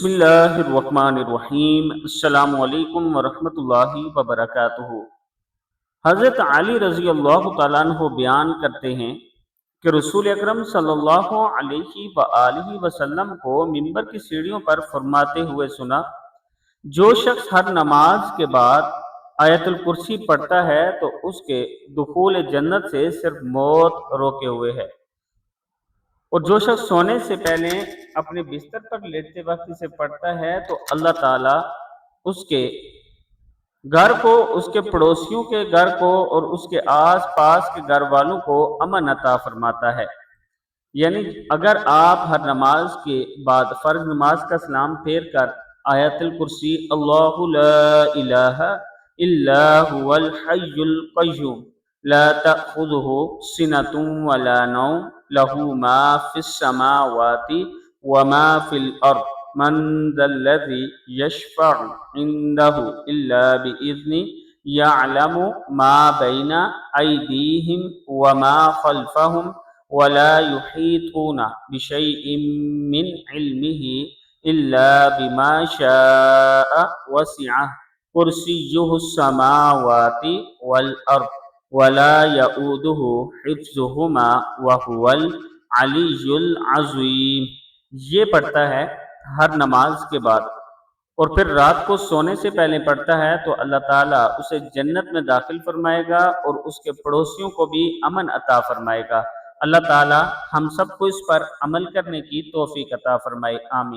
بسم اللہ الرحمن الرحیم۔ السلام علیکم ورحمۃ اللہ وبرکاتہ۔ حضرت علی رضی اللہ تعالیٰ عنہ بیان کرتے ہیں کہ رسول اکرم صلی اللہ علیہ وآلہ وسلم کو منبر کی سیڑھیوں پر فرماتے ہوئے سنا، جو شخص ہر نماز کے بعد آیت الکرسی پڑھتا ہے تو اس کے دخول جنت سے صرف موت روکے ہوئے ہے، اور جو شخص سونے سے پہلے اپنے بستر پر لیٹتے وقت اسے پڑھتا ہے تو اللہ تعالیٰ اس کے گھر کو، اس کے پڑوسیوں کے گھر کو اور اس کے آس پاس کے گھر والوں کو امن عطا فرماتا ہے۔ یعنی اگر آپ ہر نماز کے بعد فرض نماز کا سلام پھیر کر آیت الکرسی اللہ لا الہ الا هو الحی القیوم لا تأخذہ سنۃ ولا نوم لہ ما فی السماوات وما فی الارض من ذا الذی یشفع عنده الا بإذنہ یعلم ما بین ایدیہم وما خلفہم ولا يحيطون بشيء من علمه إلا بما شاء وسع كرسيه السماوات والأرض ولا يؤوده حفظهما وهو العلي العظيم۔ یہ پڑھتا ہے ہر نماز کے بعد، اور پھر رات کو سونے سے پہلے پڑھتا ہے تو اللہ تعالیٰ اسے جنت میں داخل فرمائے گا اور اس کے پڑوسیوں کو بھی امن عطا فرمائے گا۔ اللہ تعالیٰ ہم سب کو اس پر عمل کرنے کی توفیق عطا فرمائے، آمین۔